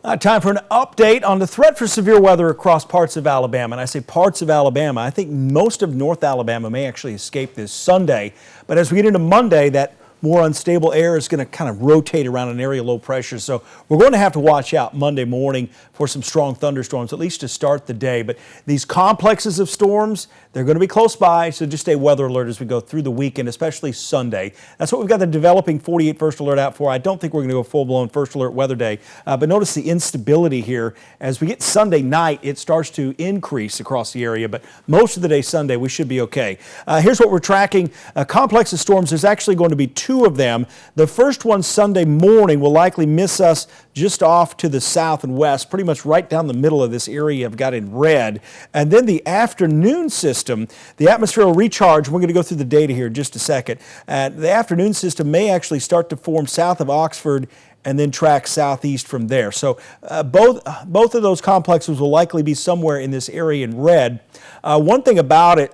Time for an update on the threat for severe weather across parts of Alabama. And I say parts of Alabama. I think most of North Alabama may actually escape this Sunday. But as we get into Monday, that more unstable air is going to kind of rotate around an area of low pressure. So we're going to have to watch out Monday morning for some strong thunderstorms, at least to start the day. But these complexes of storms, they're going to be close by, so just stay weather alert as we go through the weekend, especially Sunday. That's what we've got the developing 48 first alert out for. I don't think we're going to go full-blown first alert weather day, but notice the instability here. As we get Sunday night, it starts to increase across the area, but most of the day Sunday, we should be okay. Here's what we're tracking. A complex of storms, there's actually going to be two of them. The first one Sunday morning will likely miss us just off to the south and west, pretty much right down the middle of this area I've got in red. And then the afternoon system, the atmosphere will recharge. We're going to go through the data here in just a second. The afternoon system may actually start to form south of Oxford and then track southeast from there. So both of those complexes will likely be somewhere in this area in red. One thing about it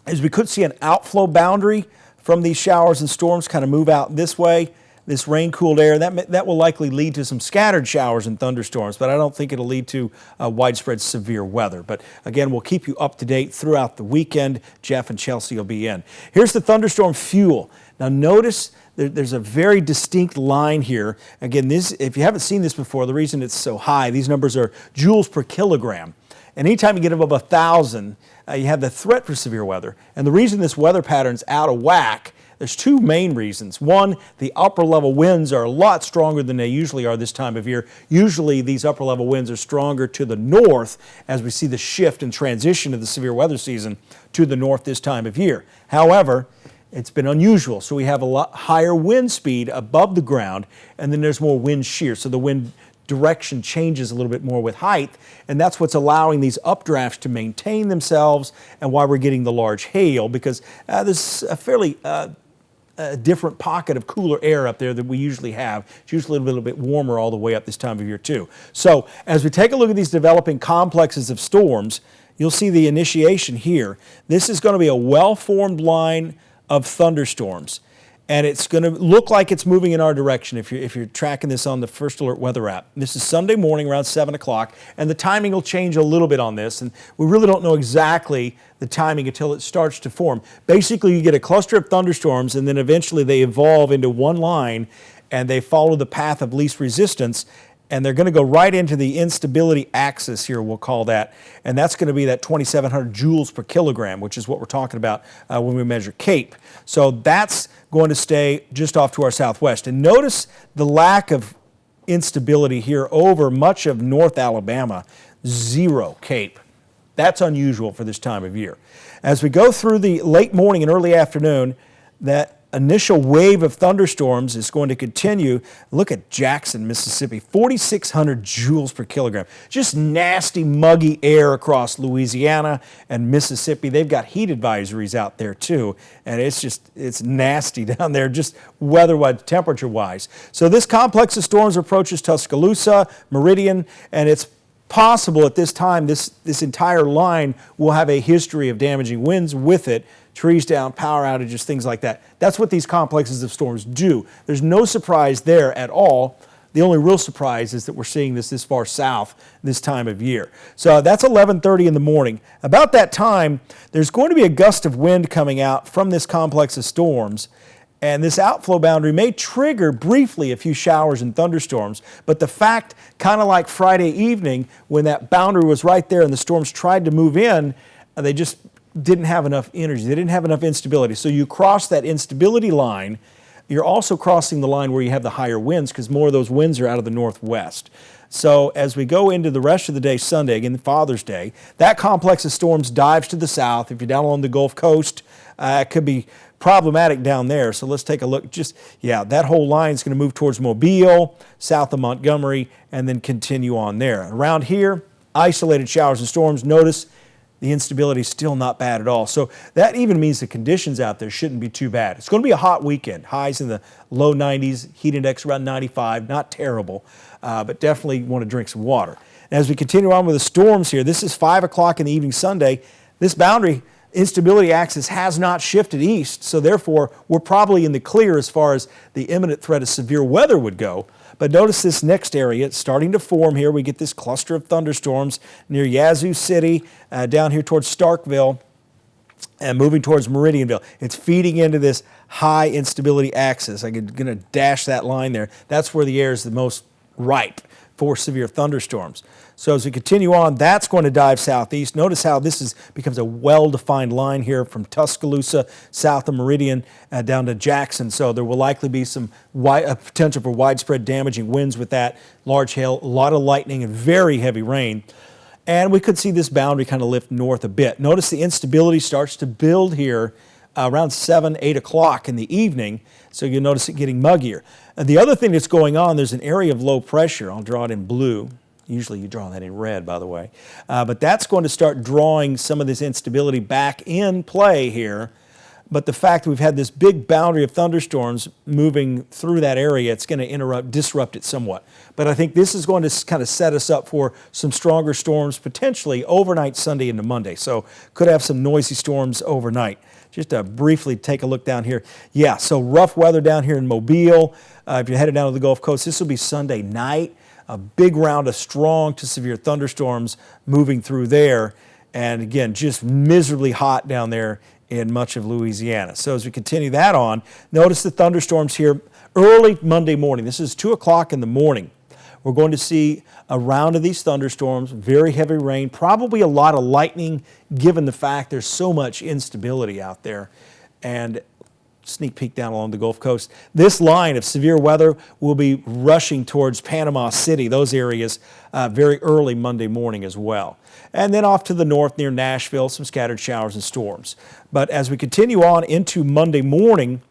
is we could see an outflow boundary from these showers and storms kind of move out this way. This rain-cooled air, that will likely lead to some scattered showers and thunderstorms, but I don't think it'll lead to widespread severe weather. But again, we'll keep you up to date throughout the weekend. Jeff and Chelsea will be in. Here's the thunderstorm fuel. Now notice there's a very distinct line here. Again, if you haven't seen this before, the reason it's so high, these numbers are joules per kilogram. And anytime you get above 1,000, you have the threat for severe weather. And the reason this weather pattern's out of whack, there's two main reasons. One, the upper level winds are a lot stronger than they usually are this time of year. Usually these upper level winds are stronger to the north as we see the shift and transition of the severe weather season to the north this time of year. However, it's been unusual. So we have a lot higher wind speed above the ground, and then there's more wind shear. So the wind direction changes a little bit more with height, and that's what's allowing these updrafts to maintain themselves and why we're getting the large hail, because there's a fairly a different pocket of cooler air up there than we usually have. It's usually a little bit warmer all the way up this time of year too. So as we take a look at these developing complexes of storms, you'll see the initiation here. This is going to be a well-formed line of thunderstorms, and it's going to look like it's moving in our direction if you're tracking this on the First Alert weather app. This is Sunday morning around 7 o'clock, and the timing will change a little bit on this, and we really don't know exactly the timing until it starts to form. Basically, you get a cluster of thunderstorms, and then eventually they evolve into one line, and they follow the path of least resistance, and they're going to go right into the instability axis here, we'll call that, and that's going to be that 2,700 joules per kilogram, which is what we're talking about when we measure CAPE. So that's going to stay just off to our southwest. And notice the lack of instability here over much of North Alabama, zero CAPE. That's unusual for this time of year. As we go through the late morning and early afternoon, that initial wave of thunderstorms is going to continue. Look at Jackson, Mississippi, 4,600 joules per kilogram. Just nasty, muggy air across Louisiana and Mississippi. They've got heat advisories out there too, and it's nasty down there, just weather-wise, temperature-wise. So this complex of storms approaches Tuscaloosa, Meridian, and it's possible at this time this entire line will have a history of damaging winds with it, trees down, power outages, things like that. That's what these complexes of storms do. There's no surprise there at all. The only real surprise is that we're seeing this far south this time of year. So that's 11:30 in the morning. About that time, there's going to be a gust of wind coming out from this complex of storms, and this outflow boundary may trigger briefly a few showers and thunderstorms, but the fact, kind of like Friday evening when that boundary was right there and the storms tried to move in, they just didn't have enough energy. They didn't have enough instability. So you cross that instability line. You're also crossing the line where you have the higher winds because more of those winds are out of the northwest. So as we go into the rest of the day Sunday, again, Father's Day, that complex of storms dives to the south. If you're down along the Gulf Coast, it could be problematic down there. So let's take a look. That whole line is going to move towards Mobile, south of Montgomery, and then continue on there. Around here, isolated showers and storms. Notice the instability is still not bad at all. So that even means the conditions out there shouldn't be too bad. It's going to be a hot weekend. Highs in the low 90s, heat index around 95, not terrible, but definitely want to drink some water. And as we continue on with the storms here, this is 5 o'clock in the evening Sunday. This boundary instability axis has not shifted east, so therefore we're probably in the clear as far as the imminent threat of severe weather would go. But notice this next area, it's starting to form here. We get this cluster of thunderstorms near Yazoo City, down here towards Starkville, and moving towards Meridianville. It's feeding into this high instability axis. I'm going to dash that line there. That's where the air is the most ripe for severe thunderstorms. So as we continue on, that's going to dive southeast. Notice how this becomes a well-defined line here from Tuscaloosa, south of Meridian, down to Jackson. So there will likely be some potential for widespread damaging winds with that, large hail, a lot of lightning, and very heavy rain. And we could see this boundary kind of lift north a bit. Notice the instability starts to build here around 7, 8 o'clock in the evening, so you'll notice it getting muggier. And the other thing that's going on, there's an area of low pressure. I'll draw it in blue. Usually you draw that in red, by the way. But that's going to start drawing some of this instability back in play here. But the fact that we've had this big boundary of thunderstorms moving through that area, it's going to disrupt it somewhat. But I think this is going to kind of set us up for some stronger storms, potentially overnight Sunday into Monday. So could have some noisy storms overnight. Just to briefly take a look down here. Yeah, so rough weather down here in Mobile. If you're headed down to the Gulf Coast, this will be Sunday night. A big round of strong to severe thunderstorms moving through there. And again, just miserably hot down there in much of Louisiana. So as we continue that on, notice the thunderstorms here early Monday morning. This is 2 o'clock in the morning. We're going to see a round of these thunderstorms, very heavy rain, probably a lot of lightning given the fact there's so much instability out there. And sneak peek down along the Gulf Coast. This line of severe weather will be rushing towards Panama City, those areas, very early Monday morning as well. And then off to the north near Nashville, some scattered showers and storms. But as we continue on into Monday morning,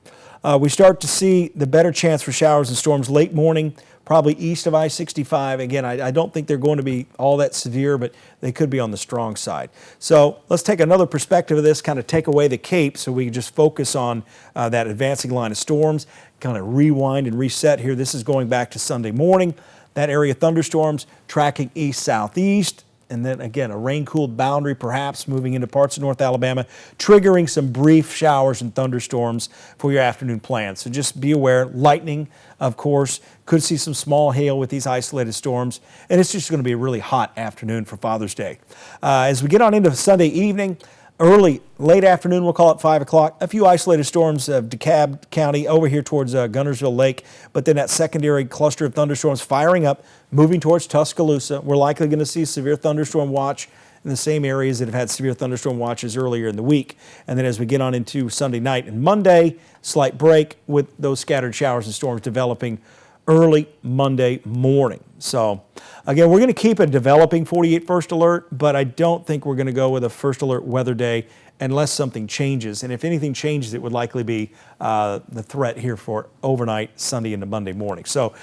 we start to see the better chance for showers and storms late morning, probably east of I-65. Again, I don't think they're going to be all that severe, but they could be on the strong side. So let's take another perspective of this, kind of take away the cape so we can just focus on that advancing line of storms, kind of rewind and reset here. This is going back to Sunday morning. That area of thunderstorms tracking east-southeast. And then again, a rain-cooled boundary perhaps moving into parts of North Alabama, triggering some brief showers and thunderstorms for your afternoon plans. So just be aware, lightning, of course, could see some small hail with these isolated storms. And it's just going to be a really hot afternoon for Father's Day. As we get on into Sunday evening, late afternoon, we'll call it 5 o'clock, a few isolated storms of DeKalb County over here towards Guntersville Lake, but then that secondary cluster of thunderstorms firing up, moving towards Tuscaloosa. We're likely going to see severe thunderstorm watch in the same areas that have had severe thunderstorm watches earlier in the week. And then as we get on into Sunday night and Monday, slight break with those scattered showers and storms developing early Monday morning. So again, we're going to keep a developing 48 first alert, but I don't think we're going to go with a first alert weather day unless something changes. And if anything changes, it would likely be the threat here for overnight Sunday into Monday morning. So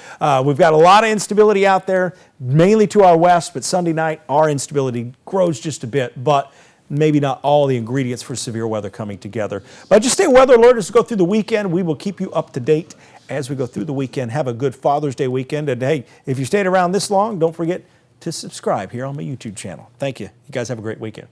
we've got a lot of instability out there, mainly to our west, but Sunday night, our instability grows just a bit, but maybe not all the ingredients for severe weather coming together. But just stay weather alert as we go through the weekend. We will keep you up to date as we go through the weekend. Have a good Father's Day weekend. And hey, if you stayed around this long, don't forget to subscribe here on my YouTube channel. Thank you. You guys have a great weekend.